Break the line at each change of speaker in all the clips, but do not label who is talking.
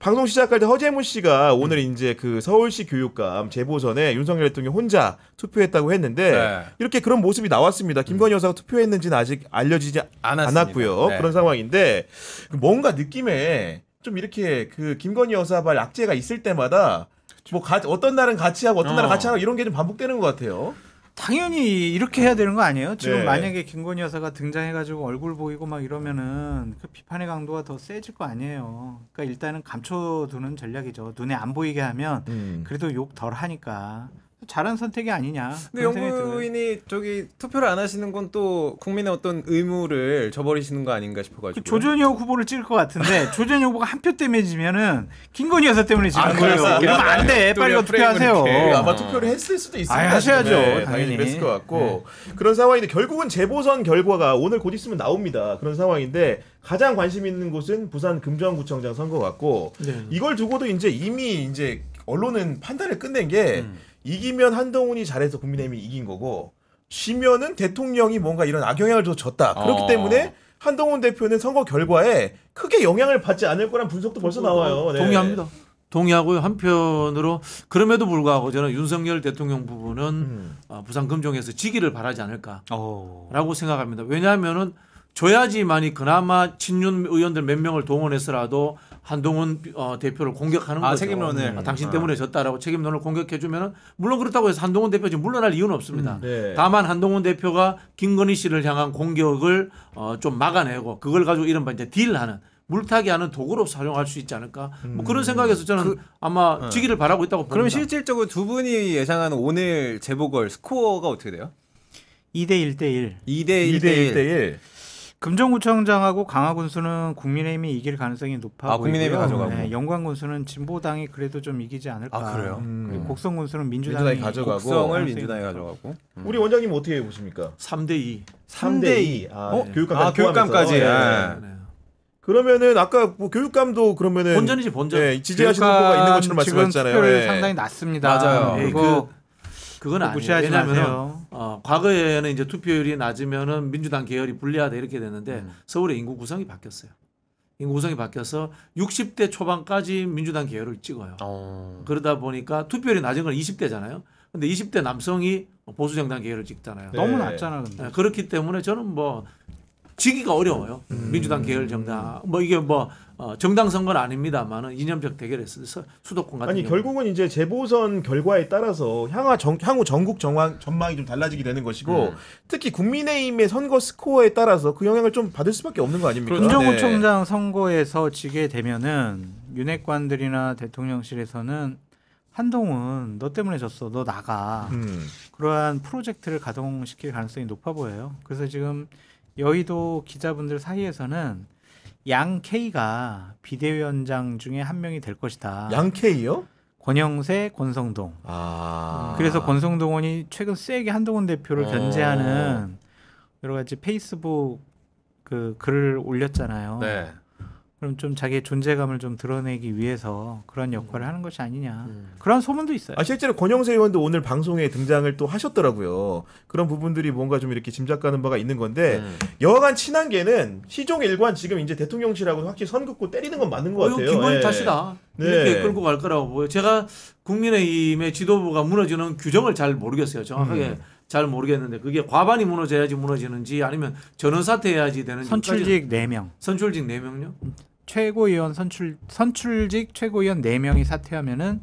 방송 시작할 때 허재무 씨가 오늘 이제 그 서울시 교육감 재보선에 윤석열 대통령 혼자 투표했다고 했는데
네.
이렇게 그런 모습이 나왔습니다. 김건희 여사가 투표했는지는 아직 알려지지 않았고요.
네.
그런 상황인데 뭔가 느낌에 좀 이렇게 그 김건희 여사 발 악재가 있을 때마다 뭐 어떤 날은 같이 하고 어떤 날은 같이 하고 이런 게 좀 반복되는 것 같아요.
당연히 이렇게 해야 되는 거 아니에요? 지금
네.
만약에 김건희 여사가 등장해가지고 얼굴 보이고 막 이러면은 그 비판의 강도가 더 세질 거 아니에요. 그러니까 일단은 감춰두는 전략이죠. 눈에 안 보이게 하면 그래도 욕 덜 하니까. 잘한 선택이 아니냐.
근데 영부인이 저기 투표를 안 하시는 건 또 국민의 어떤 의무를 저버리시는 거 아닌가 싶어가지고.
조전혁 후보를 찍을 것 같은데 조전혁 후보가 한 표 때문에 지면은 김건희 여사 때문에 지는 거예요. 이러면 안 돼. 빨리 어떻게 하세요.
아마 투표를 했을 수도 있습니다.
하셔야죠.
네,
당연히
그랬을 것 같고 그런 상황인데 결국은 재보선 결과가 오늘 곧 있으면 나옵니다. 그런 상황인데 가장 관심 있는 곳은 부산 금정구청장 선거 같고 이걸 두고도 이미 언론은 판단을 끝낸 게 이기면 한동훈이 잘해서 국민의힘이 이긴 거고 지면은 대통령이 뭔가 이런 악영향을 줘서 졌다. 그렇기 때문에 한동훈 대표는 선거 결과에 크게 영향을 받지 않을 거란 분석도 벌써 나와요. 네.
동의합니다. 동의하고요. 한편으로 그럼에도 불구하고 저는 윤석열 대통령 부분은 부산 금종에서 지기를 바라지 않을까라고 생각합니다. 왜냐하면은 줘야지만이 그나마 친윤 의원들 몇 명을 동원해서라도 한동훈 대표를 공격하는 거죠.
책임론을.
당신 때문에 졌다라고 책임론을 공격해주면은 물론 그렇다고 해서 한동훈 대표 지금 물러날 이유는 없습니다.
네.
다만 한동훈 대표가 김건희 씨를 향한 공격을 좀 막아내고 그걸 가지고 이른바 이제 딜하는 물타기 하는 도구로 사용할 수 있지 않을까. 뭐 그런 생각에서 저는 아마 지기를 바라고 있다고 봅니다.
그럼 실질적으로 두 분이 예상하는 오늘 재보궐 스코어가 어떻게 돼요?
2대 1대1.
2대 1대1.
금정구청장하고 강화군수는 국민의힘이 이길 가능성이 높아 보이고요.
국민의힘이 가져가고.
네, 영광군수는 진보당이 그래도 좀 이기지 않을까.
그래요?
그리고 곡성군수는 민주당이
가져가고
곡성을 민주당이 가져가고.
우리 원장님 어떻게 보십니까?
3대2.
3대2.
교육감까지.
네. 그러면은 아까 뭐 교육감도 그러면은
본전이지 본전.
네, 지지하시는 후보가 있는 것처럼 말씀하셨잖아요.
투표율
네.
상당히 낮습니다.
맞아요.
네, 그건 아니에요.
무시하지
왜냐하면
마세요.
과거에는 이제 투표율이 낮으면은 민주당 계열이 불리하다 이렇게 됐는데 서울의 인구 구성이 바뀌었어요. 인구 구성이 바뀌어서 60대 초반까지 민주당 계열을 찍어요. 그러다 보니까 투표율이 낮은 건 20대잖아요. 근데 20대 남성이 보수 정당 계열을 찍잖아요.
네.
너무 낮잖아 근데.
네, 그렇기 때문에 저는 뭐 지기가 어려워요. 민주당 계열 정당 뭐 이게 뭐 정당 선거는 아닙니다만은 이념적 대결에서 수도권 같은
아니
경우는.
결국은 이제 재보선 결과에 따라서 향후 전국 전망이 좀 달라지게 되는 것이고 특히 국민의힘의 선거 스코어에 따라서 그 영향을 좀 받을 수밖에 없는 거 아닙니까?
금정구청장 선거에서 지게 되면은 윤핵관들이나 대통령실에서는 한동훈 너 때문에 졌어. 너 나가. 그러한 프로젝트를 가동시킬 가능성이 높아 보여요. 그래서 지금 여의도 기자분들 사이에서는 양 K가 비대위원장 중에 한 명이 될 것이다.
양 K요?
권영세, 권성동. 그래서 권성동 의원이 최근 세게 한동훈 대표를 견제하는 여러 가지 페이스북 그 글을 올렸잖아요.
네.
그럼 좀 자기의 존재감을 좀 드러내기 위해서 그런 역할을 하는 것이 아니냐. 그런 소문도 있어요.
실제로 권영세 의원도 오늘 방송에 등장을 또 하셨더라고요. 그런 부분들이 뭔가 좀 이렇게 짐작가는 바가 있는 건데 여하간 친한계는 시종 일관 지금 이제 대통령실하고 확실히 선 긋고 때리는 건 맞는 것 같아요.
김건희
네.
탓이다.
네.
이렇게 끌고 갈 거라고 보여요. 제가 국민의힘의 지도부가 무너지는 규정을 잘 모르겠어요. 정확하게 잘 모르겠는데 그게 과반이 무너져야지 무너지는지 아니면 전원 사퇴해야지 되는지.
선출직 4명.
선출직 4명요?
최고위원 선출직 최고위원 4명이 사퇴하면은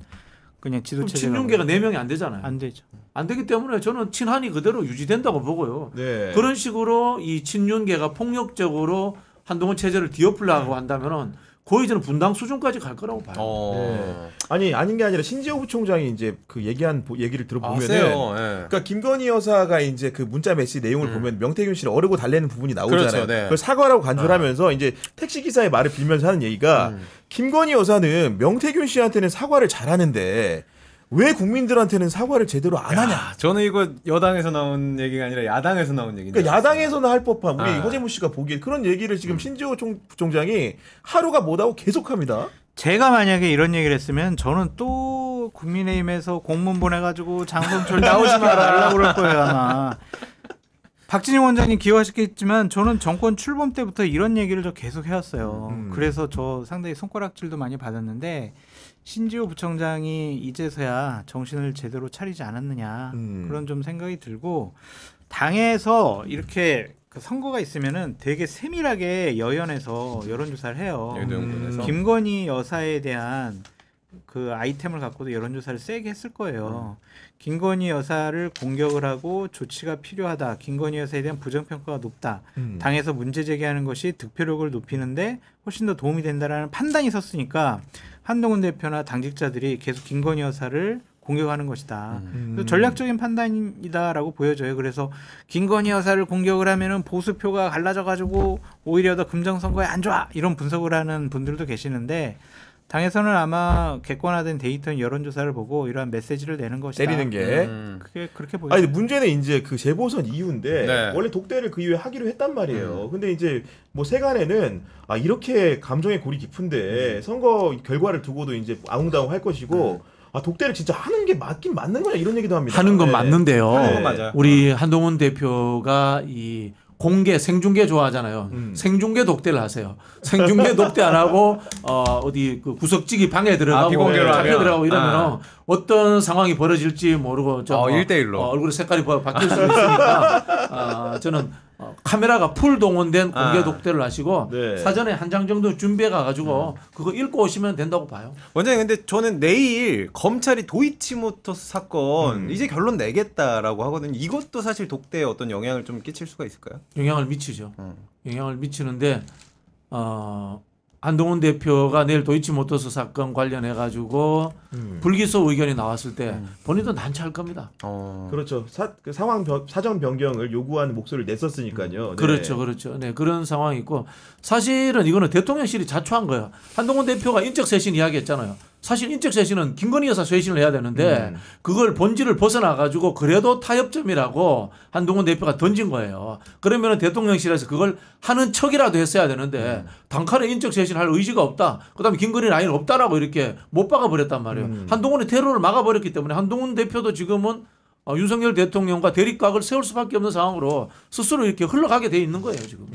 그냥 지도체제가
친윤계가 4명이 안 되잖아요.
안 되죠.
안 되기 때문에 저는 친한이 그대로 유지된다고 보고요.
네.
그런 식으로 이 친윤계가 폭력적으로 한동훈 체제를 뒤엎으려고 한다면은 거의 저는 분당 수준까지 갈 거라고 봐요.
네. 아니 아닌 게 아니라 신지호 부총장이 이제 그 얘기를 들어보면은 그러니까 김건희 여사가 이제 그 문자 메시지 내용을 보면 명태균 씨를 어르고 달래는 부분이 나오잖아요.
그렇죠, 네.
그걸 사과라고 간주를 하면서 이제 택시 기사의 말을 빌면서 하는 얘기가 김건희 여사는 명태균 씨한테는 사과를 잘하는데 왜 국민들한테는 사과를 제대로 안 하냐?
저는 이거 여당에서 나온 얘기가 아니라 야당에서 나온 얘기인데.
그러니까 야당에서는 할 법한 우리 허재무 씨가 보기에 그런 얘기를 지금 신지호 부총장이 하루가 못하고 계속합니다.
제가 만약에 이런 얘기를 했으면 저는 또 국민의힘에서 공문 보내가지고 장성철 나오지 말라고 그럴 거예요 아마. 박진영 원장님 기억하시겠지만 저는 정권 출범 때부터 이런 얘기를 저 계속 해왔어요. 그래서 저 상당히 손가락질도 많이 받았는데 신지호 부청장이 이제서야 정신을 제대로 차리지 않았느냐 그런 좀 생각이 들고 당에서 이렇게 그 선거가 있으면은 되게 세밀하게 여연해서 여론조사를 해요. 김건희 여사에 대한 그 아이템을 갖고도 여론조사를 세게 했을 거예요. 김건희 여사를 공격을 하고 조치가 필요하다. 김건희 여사에 대한 부정평가가 높다. 당에서 문제 제기하는 것이 득표력을 높이는데 훨씬 더 도움이 된다라는 판단이 섰으니까 한동훈 대표나 당직자들이 계속 김건희 여사를 공격하는 것이다. 그래서 전략적인 판단이다라고 보여져요. 그래서 김건희 여사를 공격을 하면은 보수표가 갈라져가지고 오히려 더 금정선거에 안 좋아 이런 분석을 하는 분들도 계시는데 당에서는 아마 객관화된 데이터 여론조사를 보고 이러한 메시지를 내는 것이다.
때리는 게
그게 그렇게 보여요.
아니 문제는 이제 그 재보선 이후인데
네.
원래 독대를 그 이후에 하기로 했단 말이에요. 근데 이제 뭐 세간에는 이렇게 감정의 골이 깊은데 선거 결과를 두고도 이제 아웅다웅 할 것이고 독대를 진짜 하는 게 맞긴 맞는 거냐 이런 얘기도 합니다.
하는 건
네.
맞는데요.
하는 건 맞아요.
우리 한동훈 대표가 이 공개 생중계 좋아하잖아요. 생중계 독대를 하세요. 생중계 독대 안 하고 어디 그 구석지기 방에 들어가고
비공개로
잡혀
하면.
들어가고 이러면 어떤 상황이 벌어질지 모르고
1대1로
얼굴 색깔이 바뀔 수 있으니까 저는 카메라가 풀 동원된 공개 독대를 하시고
네.
사전에 한 장 정도 준비해 가지고 그거 읽고 오시면 된다고 봐요.
원장님 근데 저는 내일 검찰이 도이치모터스 사건 이제 결론 내겠다라고 하거든요. 이것도 사실 독대에 어떤 영향을 좀 끼칠 수가 있을까요?
영향을 미치죠. 영향을 미치는데 한동훈 대표가 내일 도이치모터스 사건 관련해 가지고 불기소 의견이 나왔을 때 본인도 난처할 겁니다.
그렇죠. 그 사정 변경을 요구하는 목소리를 냈었으니까요. 네.
그렇죠. 네, 그런 상황이 있고 사실은 이거는 대통령실이 자초한 거예요. 한동훈 대표가 인적 쇄신 이야기했잖아요. 사실 인적 쇄신은 김건희 여사 쇄신을 해야 되는데 그걸 본질을 벗어나 가지고 그래도 타협점이라고 한동훈 대표가 던진 거예요. 그러면 대통령실에서 그걸 하는 척이라도 했어야 되는데 단칼에 인적 쇄신할 의지가 없다. 그다음에 김건희 라인 없다라고 이렇게 못 박아 버렸단 말이에요. 한동훈의 테러를 막아 버렸기 때문에 한동훈 대표도 지금은 윤석열 대통령과 대립각을 세울 수밖에 없는 상황으로 스스로 이렇게 흘러가게 돼 있는 거예요, 지금.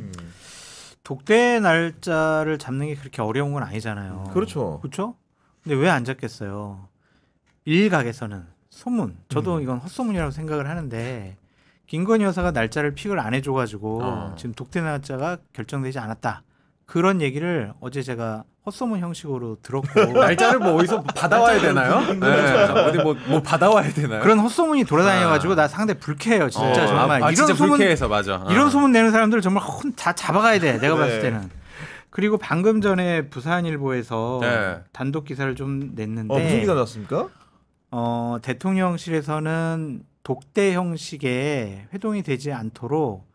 독대 날짜를 잡는 게 그렇게 어려운 건 아니잖아요.
그렇죠.
그렇죠? 근데 왜 안 잡겠어요? 일각에서는 소문. 저도 이건 헛소문이라고 생각을 하는데 김건희 여사가 날짜를 픽을 안 해줘가지고 지금 독대 날짜가 결정되지 않았다. 그런 얘기를 어제 제가 헛소문 형식으로 들었고
날짜를 뭐 어디서 받아와야 되나요? 어디 뭐 받아와야 되나요?
그런 헛소문이 돌아다녀가지고 나 상당히 불쾌해요. 진짜 정말 이런
진짜
소문
불쾌해서 맞아.
이런 소문 내는 사람들 정말 다 잡아가야 돼. 내가 봤을 때는. 그리고 방금 전에 부산일보에서 단독 기사를 좀 냈는데
무슨 기사 났습니까?
대통령실에서는 독대 형식의 회동이 되지 않도록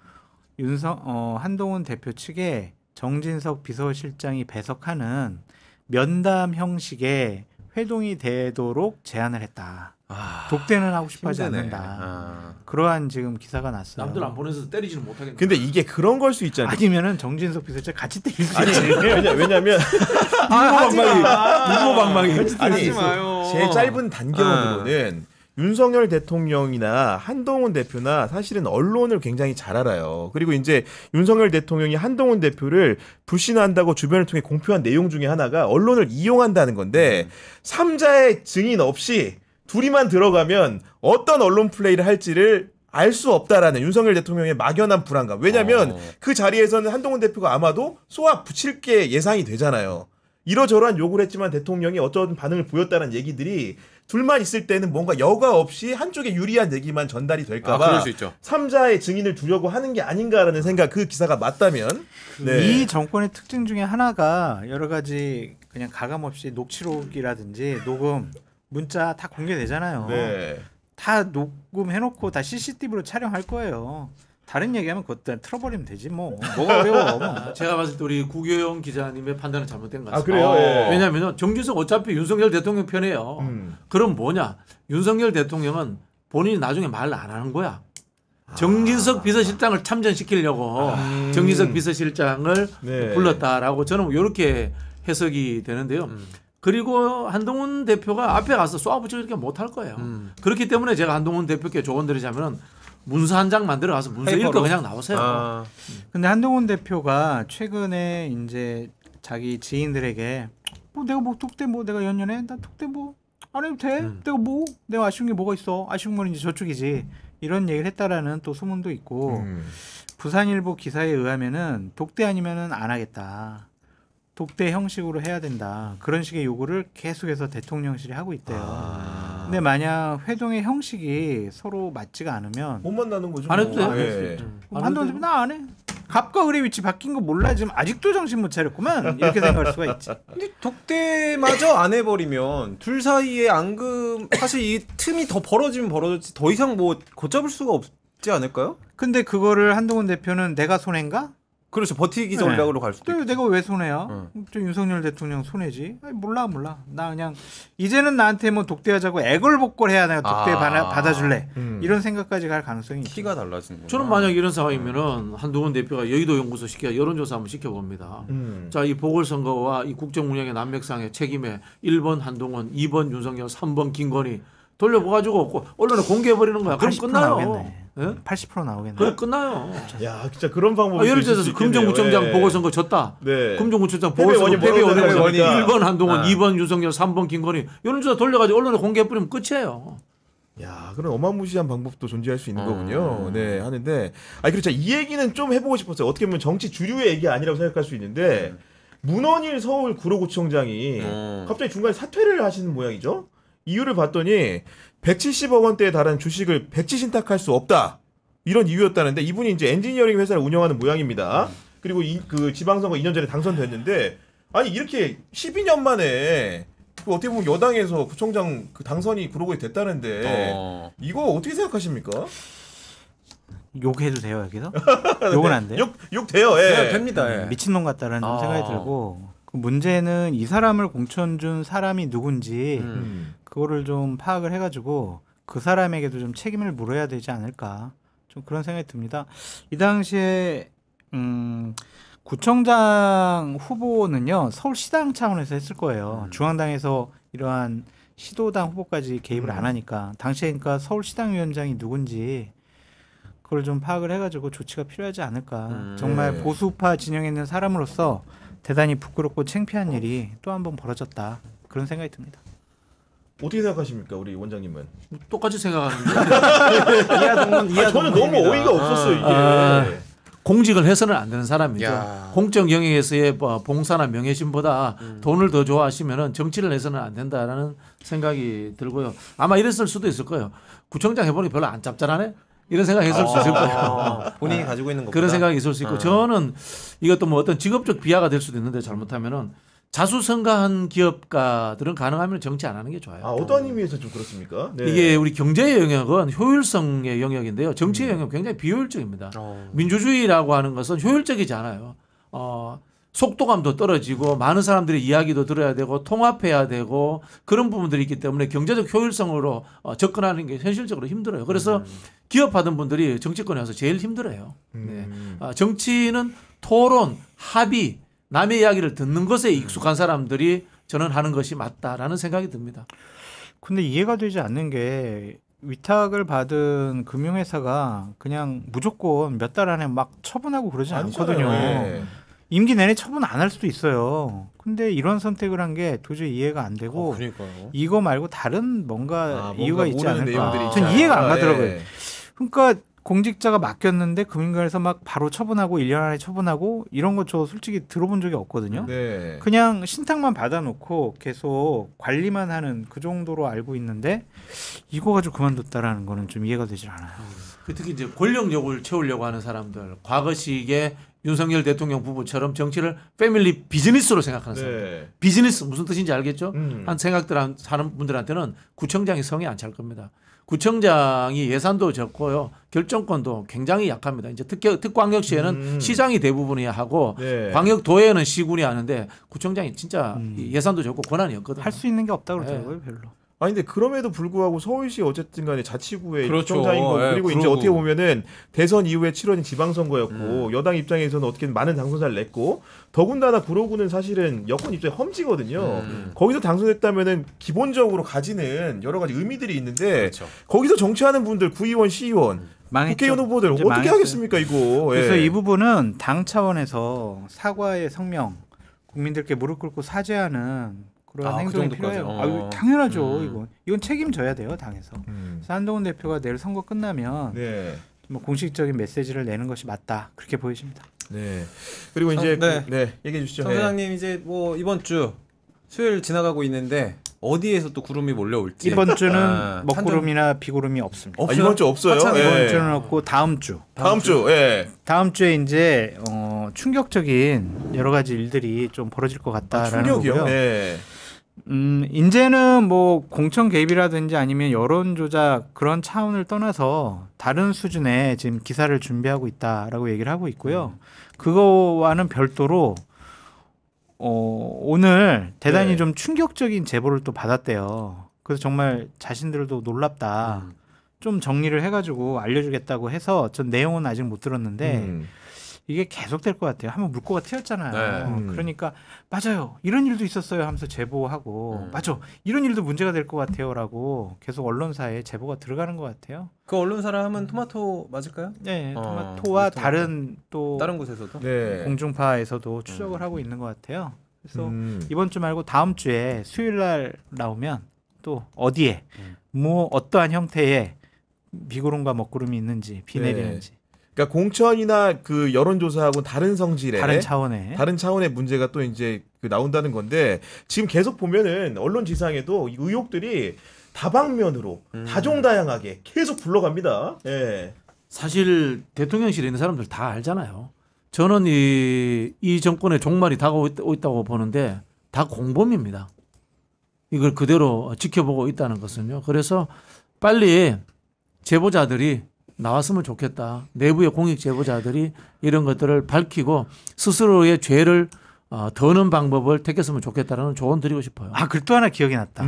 한동훈 대표 측에 정진석 비서실장이 배석하는 면담 형식의 회동이 되도록 제안을 했다. 독대는 하고 싶어하지 않는다. 그러한 지금 기사가 났어요.
남들 안 보내서 때리지는 못하겠네.
근데 이게 그런 걸 수 있잖아요.
아니면은 정진석 비서실장 같이 때릴 수
아니,
있지.
왜냐면
방망이.
아니
마요.
제 짧은 단경으로는 윤석열 대통령이나 한동훈 대표나 사실은 언론을 굉장히 잘 알아요. 그리고 이제 윤석열 대통령이 한동훈 대표를 불신한다고 주변을 통해 공표한 내용 중에 하나가 언론을 이용한다는 건데 3자의 증인 없이 둘이만 들어가면 어떤 언론 플레이를 할지를 알 수 없다라는 윤석열 대통령의 막연한 불안감. 왜냐하면 그 자리에서는 한동훈 대표가 아마도 쏘아 붙일 게 예상이 되잖아요. 이러저러한 요구를 했지만 대통령이 어떤 반응을 보였다는 얘기들이 둘만 있을 때는 뭔가 여과 없이 한쪽에 유리한 얘기만 전달이 될까 봐
그럴 수 있죠.
3자의 증인을 두려고 하는 게 아닌가라는 생각, 그 기사가 맞다면
이 정권의 특징 중에 하나가 여러 가지 그냥 가감없이 녹취록이라든지 녹음, 문자 다 공개되잖아요.
네.
다 녹음해놓고 다 CCTV로 촬영할 거예요. 다른 얘기하면 그것도 틀어버리면 되지 뭐. 뭐가 어려워. 뭐.
제가 봤을 때 우리 구교영 기자님의 판단은 잘못된 것 같습니다.
그래요? 예.
왜냐하면 정진석 어차피 윤석열 대통령 편이에요. 그럼 뭐냐? 윤석열 대통령은 본인이 나중에 말 안 하는 거야. 정진석 비서실장을 참전시키려고 정진석 비서실장을 불렀다라고 저는 이렇게 해석이 되는데요. 그리고 한동훈 대표가 앞에 가서 쏘아붙이고 이렇게 못할 거예요. 그렇기 때문에 제가 한동훈 대표께 조언 드리자면 문서 한 장 만들어 가서 문서
페이퍼로?
읽고 그냥 나오세요.
근데 한동훈 대표가 최근에 이제 자기 지인들에게 내가 독대 내가 연연해? 나 독대 안 해도 돼? 내가 아쉬운 게 뭐가 있어? 아쉬운 건 이제 저쪽이지. 이런 얘기를 했다라는 또 소문도 있고 부산일보 기사에 의하면은 독대 아니면은 안 하겠다. 독대 형식으로 해야 된다. 그런 식의 요구를 계속해서 대통령실이 하고 있대요. 근데 만약 회동의 형식이 서로 맞지가 않으면
못 만나는 거죠.
안 해도 돼요.
네.
한동훈 대표 나 안 해. 갑과 을의 위치 바뀐 거 몰라. 지금 아직도 정신 못 차렸구만. 이렇게 생각할 수가 있지.
근데 독대마저 안 해버리면 둘 사이에 앙금 사실 이 틈이 더 벌어지면 벌어졌지 더 이상 뭐 걷잡을 수가 없지 않을까요?
근데 그거를 한동훈 대표는 내가 손해인가?
그렇죠. 버티기 전략으로 갈 수도 있고.
내가 왜 손해야? 저 윤석열 대통령 손해지? 아니, 몰라. 나 그냥 이제는 나한테 뭐 독대하자고 애걸복걸해야 내가 독대 받아줄래. 이런 생각까지 갈 가능성이 있죠.
키가 달라지는 거예요.
저는 만약 이런 상황이면은 한동훈 대표가 여의도 연구소 시켜 여론조사 한번 시켜봅니다. 자, 이 보궐선거와 이 국정 운영의 난맥상의 책임에 1번 한동훈, 2번 윤석열, 3번 김건희 돌려보가지고 언론에 공개해버리는 거야. 그럼 끝나요.
나오겠네.
예?
80% 나오겠네.
그럼 끝나요.
야, 진짜 그런 방법이
예를 들어서 금정구청장 보궐선거 졌다.
네.
금정구청장 보궐선거
패배
패배
원인
원인
뭐니까.
1번 한동훈, 2번 윤석열, 3번 김건희 여론조사 돌려가지고 언론에 공개해버리면 끝이에요.
야, 그런 어마무시한 방법도 존재할 수 있는 거군요. 네, 하는데, 그렇죠. 이 얘기는 좀 해보고 싶었어요. 어떻게 보면 정치 주류의 얘기 아니라고 생각할 수 있는데, 문원일 서울 구로구청장이 갑자기 중간에 사퇴를 하시는 모양이죠. 이유를 봤더니 170억 원대에 달하는 주식을 백지 신탁할 수 없다. 이런 이유였다는데 이분이 이제 엔지니어링 회사를 운영하는 모양입니다. 그리고 그 지방선거 2년 전에 당선됐는데 아니 이렇게 12년 만에 어떻게 보면 여당에서 구청장 그 당선이 그러고 됐다는데 이거 어떻게 생각하십니까?
욕해도 돼요 여기서? 욕은 안 돼요?
욕 돼요. 예.
됩니다. 예.
미친놈 같다라는 생각이 들고 그 문제는 이 사람을 공천 준 사람이 누군지 그거를 좀 파악을 해가지고 그 사람에게도 좀 책임을 물어야 되지 않을까 좀 그런 생각이 듭니다. 이 당시에 구청장 후보는요 서울시당 차원에서 했을 거예요. 중앙당에서 이러한 시도당 후보까지 개입을 안 하니까 당시에 그러니까 서울시당 위원장이 누군지 그걸 좀 파악을 해가지고 조치가 필요하지 않을까. 정말 보수파 진영에 있는 사람으로서 대단히 부끄럽고 창피한 일이 또 한 번 벌어졌다. 그런 생각이 듭니다.
어떻게 생각하십니까, 우리 원장님은?
똑같이 생각하는데
저는 너무 어이가 없었어요 이게.
공직을 해서는 안 되는 사람이죠. 공적 영역에서의 봉사나 명예심보다 돈을 더 좋아하시면은 정치를 해서는 안 된다라는 생각이 들고요. 아마 이랬을 수도 있을 거예요. 구청장 해보니 별로 안 짭짤하네. 이런 생각했을 수 있을 거예요.
본인이 가지고 있는 것보다
그런 생각이 있을 수 있고 저는 이것도 뭐 어떤 직업적 비하가 될 수도 있는데 잘못하면은 자수성가한 기업가들은 가능하면 정치 안 하는 게 좋아요.
어떤 의미에서 좀 그렇습니까? 네.
이게 우리 경제의 영역은 효율성의 영역인데요. 정치의 영역은 굉장히 비효율적입니다. 민주주의라고 하는 것은 효율적이지 않아요. 속도감도 떨어지고 많은 사람들의 이야기도 들어야 되고 통합해야 되고 그런 부분들이 있기 때문에 경제적 효율성으로 접근하는 게 현실적으로 힘들어요. 그래서 기업하던 분들이 정치권에 와서 제일 힘들어요. 네. 정치는 토론, 합의, 남의 이야기를 듣는 것에 익숙한 사람들이 저는 하는 것이 맞다라는 생각이 듭니다.
근데 이해가 되지 않는 게 위탁을 받은 금융회사가 그냥 무조건 몇 달 안에 막 처분하고 그러지 않거든요.
네.
임기 내내 처분 안 할 수도 있어요. 근데 이런 선택을 한 게 도저히 이해가 안 되고 이거 말고 다른 뭔가 이유가 있지 않을까. 전 이해가 안 가더라고요.
네.
그러니까 공직자가 맡겼는데 금융권에서 막 바로 처분하고 1년 안에 처분하고 이런 거 저 솔직히 들어본 적이 없거든요.
네.
그냥 신탁만 받아놓고 계속 관리만 하는 그 정도로 알고 있는데 이거 가지고 그만뒀다라는 거는 좀 이해가 되질 않아요.
특히 이제 권력욕을 채우려고 하는 사람들, 과거식의 윤석열 대통령 부부처럼 정치를 패밀리 비즈니스로 생각하는 사람들. 비즈니스 무슨 뜻인지 알겠죠? 한 생각들 하는 분들한테는 구청장이 성에 안 찰 겁니다. 구청장이 예산도 적고요. 결정권도 굉장히 약합니다. 이제 특광역시에는 시장이 대부분이야 하고 광역도에는 시군이 하는데 구청장이 진짜 예산도 적고 권한이 없거든요.
할 수 있는 게 없다고 그러더라고요. 별로.
근데 그럼에도 불구하고 서울시 어쨌든 간에 자치구의
그렇죠.
구청장인 거고 그리고 이제
그러고.
어떻게 보면은 대선 이후에 치러진 지방선거였고 여당 입장에서는 어떻게 많은 당선자를 냈고 더군다나 구로구는 사실은 여권 입장에 험지거든요. 거기서 당선됐다면은 기본적으로 가지는 여러 가지 의미들이 있는데 거기서 정치하는 분들 구의원, 시의원
망했죠.
국회의원 후보들
이제
어떻게
망했어요.
하겠습니까 이거.
그래서
예.
이 부분은 당 차원에서 사과의 성명, 국민들께 무릎 꿇고 사죄하는 그런
그
행동이
정도까지.
필요해요. 아유, 당연하죠.
음.
이건 책임져야 돼요, 당에서. 그래서 한동훈 대표가 내일 선거 끝나면
네.
뭐 공식적인 메시지를 내는 것이 맞다 그렇게 보여집니다.
네. 그리고 이제 얘기해 주시죠.
정 소장님 이제 뭐 이번 주 수요일 지나가고 있는데 어디에서 또 구름이 몰려올지
이번 주는 먹구름이나 비구름이 없습니다.
이번 주 없어요.
이번 주는 없고 다음 주.
다음 주. 예.
다음 주에 이제 충격적인 여러 가지 일들이 좀 벌어질 것 같다라는
충격이요?
거고요.
예.
이제는 뭐 공천 개입이라든지 아니면 여론 조작 그런 차원을 떠나서 다른 수준의 지금 기사를 준비하고 있다라고 얘기를 하고 있고요. 그거와는 별도로 오늘 대단히 좀 충격적인 제보를 또 받았대요. 그래서 정말 자신들도 놀랍다. 좀 정리를 해가지고 알려주겠다고 해서 전 내용은 아직 못 들었는데 이게 계속될 것 같아요. 한번 물꼬가 튀었잖아요. 그러니까 맞아요. 이런 일도 있었어요 하면서 제보하고 맞아. 이런 일도 문제가 될 것 같아요라고 계속 언론사에 제보가 들어가는 것 같아요.
그 언론사라 하면 토마토 맞을까요?
네. 토마토와 다른
곳에서도
공중파에서도 추적을 하고 있는 것 같아요. 그래서 이번 주 말고 다음 주에 수요일 날 나오면 또 어디에 뭐 어떠한 형태의 비구름과 먹구름이 있는지 비 내리는지
그러니까 공천이나 그 여론조사하고 다른 성질의 다른 차원의 문제가 또 이제 나온다는 건데 지금 계속 보면은 언론 지상에도 이 의혹들이 다방면으로 다종다양하게 계속 굴러갑니다. 예.
사실 대통령실에 있는 사람들 다 알잖아요. 저는 이 정권의 종말이 다가오고 있다고 보는데 다 공범입니다. 이걸 그대로 지켜보고 있다는 것은요. 그래서 빨리 제보자들이 나왔으면 좋겠다. 내부의 공익 제보자들이 이런 것들을 밝히고 스스로의 죄를 더는 방법을 택했으면 좋겠다라는 조언 드리고 싶어요.
그리고 또 하나 기억이 났다.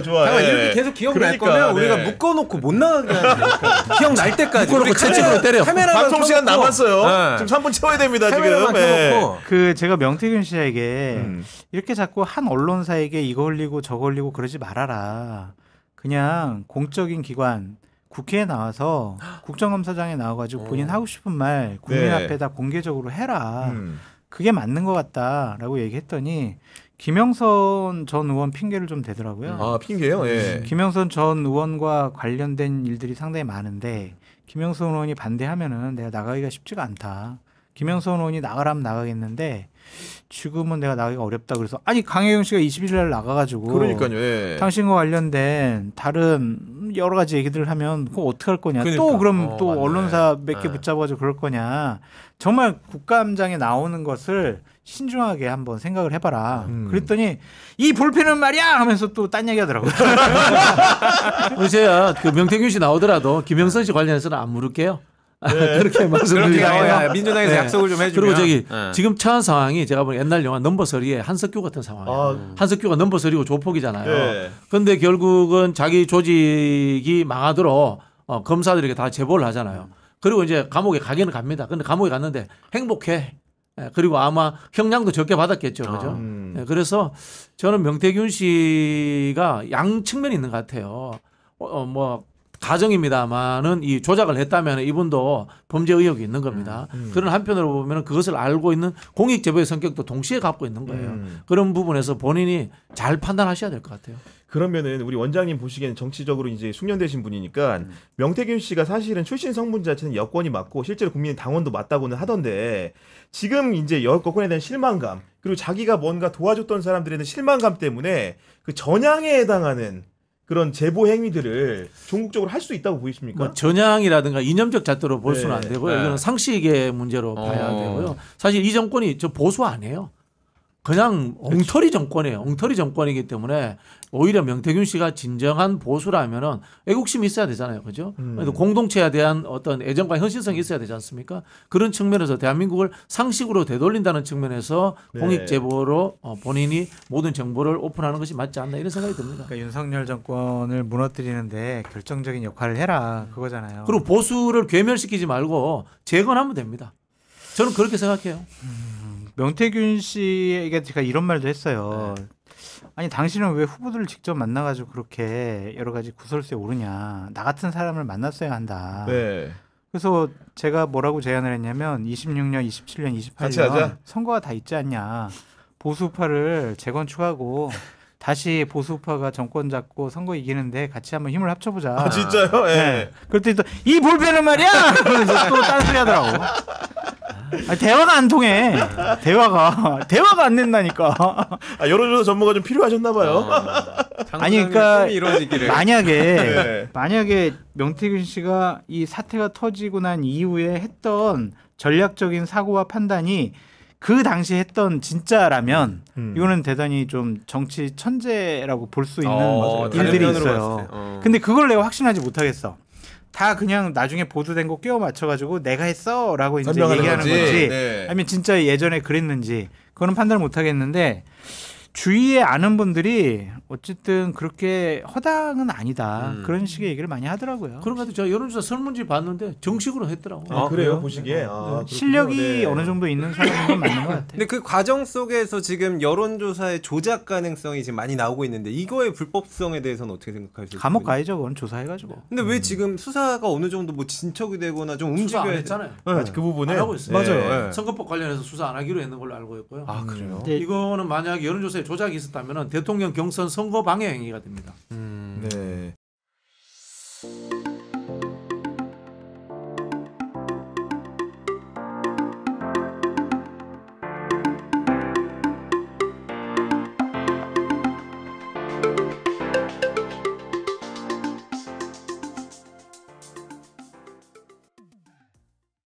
좋아요.
이렇게 계속 기억날 거면 우리가 묶어놓고 못 나가게 하니까 기억날 때까지
묶어놓고 채찍으로 때려.
방송 시간 남았어요. 지금 3분 채워야 됩니다. 지금.
제가 명태균 씨에게 이렇게 자꾸 한 언론사에게 이거 올리고 저거 올리고 그러지 말아라. 그냥 공적인 기관 국회에 나와서 국정감사장에 나와가지고 본인 하고 싶은 말 국민 앞에다 공개적으로 해라. 그게 맞는 것 같다라고 얘기했더니 김영선 전 의원 핑계를 좀 대더라고요.
핑계요? 예.
김영선 전 의원과 관련된 일들이 상당히 많은데 김영선 의원이 반대하면은 내가 나가기가 쉽지가 않다. 김영선 의원이 나가라면 나가겠는데 지금은 내가 나가기가 어렵다. 그래서 아니 강혜경 씨가 21일 날 나가가지고
그러니까요. 예.
당신과 관련된 다른 여러 가지 얘기들을 하면 그거 어떻게 할 거냐. 또 그럼 또
맞네.
언론사 몇 개 붙잡아가지고 그럴 거냐. 정말 국감장에 나오는 것을 신중하게 한번 생각을 해봐라. 그랬더니 이 볼펜은 말이야 하면서 또 딴 얘기하더라고요.
제가 그 명태균 씨 나오더라도 김영선 씨 관련해서는 안 물을게요. 그렇게 말씀드리고요.
민주당에서 약속을 좀 해주면.
그리고 지금 처한 상황이 제가 보는 옛날 영화 넘버서리의 한석규 같은 상황이에요. 한석규가 넘버서리고 조폭이잖아요. 그런데 결국은 자기 조직이 망하도록 검사들에게 다 제보를 하잖아요. 그리고 이제 감옥에 가기는 갑니다. 근데 감옥에 갔는데 행복해. 그리고 아마 형량도 적게 받았겠죠. 그죠? 그래서 저는 명태균 씨가 양 측면이 있는 것 같아요. 뭐 가정입니다만은 이 조작을 했다면 이분도 범죄 의혹이 있는 겁니다. 그런 한편으로 보면 그것을 알고 있는 공익 제보의 성격도 동시에 갖고 있는 거예요. 그런 부분에서 본인이 잘 판단하셔야 될 것 같아요.
그러면은 우리 원장님 보시기에는 정치적으로 이제 숙련되신 분이니까 명태균 씨가 사실은 출신 성분 자체는 여권이 맞고 실제로 국민 당원도 맞다고는 하던데 지금 이제 여권에 대한 실망감 그리고 자기가 뭔가 도와줬던 사람들에 대한 실망감 때문에 그 전향에 해당하는 그런 제보 행위들을 전국적으로 할 수 있다고 보이십니까?
뭐 전향이라든가 이념적 잣대로 볼 수는 안 되고요. 이거는 상식의 문제로 봐야 되고요. 사실 이 정권이 저 보수 아니에요. 그냥 엉터리 정권이에요. 엉터리 정권이기 때문에 오히려 명태균 씨가 진정한 보수라면은 애국심이 있어야 되잖아요. 그죠? 공동체에 대한 어떤 애정과 헌신성이 있어야 되지 않습니까? 그런 측면에서 대한민국을 상식으로 되돌린다는 측면에서 공익제보로 본인이 모든 정보를 오픈하는 것이 맞지 않나 이런 생각이 듭니다.
그러니까 윤석열 정권을 무너뜨리는데 결정적인 역할을 해라 그거잖아요.
그리고 보수를 괴멸시키지 말고 재건하면 됩니다. 저는 그렇게 생각해요.
명태균 씨에게 제가 이런 말도 했어요. 아니 당신은 왜 후보들을 직접 만나가지고 그렇게 여러 가지 구설수에 오르냐. 나 같은 사람을 만났어야 한다.
네.
그래서 제가 뭐라고 제안을 했냐면 26년, 27년, 28년 선거가 다 있지 않냐. 보수파를 재건축하고 다시 보수파가 정권 잡고 선거 이기는데 같이 한번 힘을 합쳐보자.
아 진짜요? 예. 네.
그랬더니 또 이 볼펜은 말이야. 그러면서 또 딴소리 하더라고. 아니, 대화가 안 통해. 대화가 안 된다니까.
아, 여론조사 전문가 좀 필요하셨나 봐요.
아니 그러니까
이루어지기를.
만약에 명태균 씨가 이 사태가 터지고 난 이후에 했던 전략적인 사고와 판단이 그 당시 했던 진짜라면 이거는 대단히 좀 정치 천재라고 볼 수 있는 일들이 있어요. 근데 그걸 내가 확신하지 못하겠어. 다 그냥 나중에 보도된 거 끼워 맞춰가지고 내가 했어라고 이제 얘기하는 거지. 네. 아니면 진짜 예전에 그랬는지 그거는 판단을 못하겠는데 주위에 아는 분들이 어쨌든 그렇게 허당은 아니다 그런 식의 얘기를 많이 하더라고요.
그런 것 같아요. 제가 여론조사 설문지 봤는데 정식으로 했더라고요.
아, 그래요? 보시기에? 아,
실력이
네.
어느 정도 있는 사람인 건 맞는 것 같아요.
근데 그 과정 속에서 지금 여론조사의 조작 가능성이 지금 많이 나오고 있는데 이거의 불법성에 대해서는 어떻게 생각하세요?
감옥 가야죠. 그건 조사해가지고.
근데 왜 지금 수사가 어느 정도 뭐 진척이 되거나 좀
수사 안
움직여야
했잖아요.
네. 그 부분에
안 하고 있어요.
맞아요. 네.
선거법 관련해서 수사 안 하기로 했는 걸로 알고 있고요.
아 그래요?
이거는 만약 여론조사에 조작이 있었다면 대통령 경선 선거 방해 행위가 됩니다.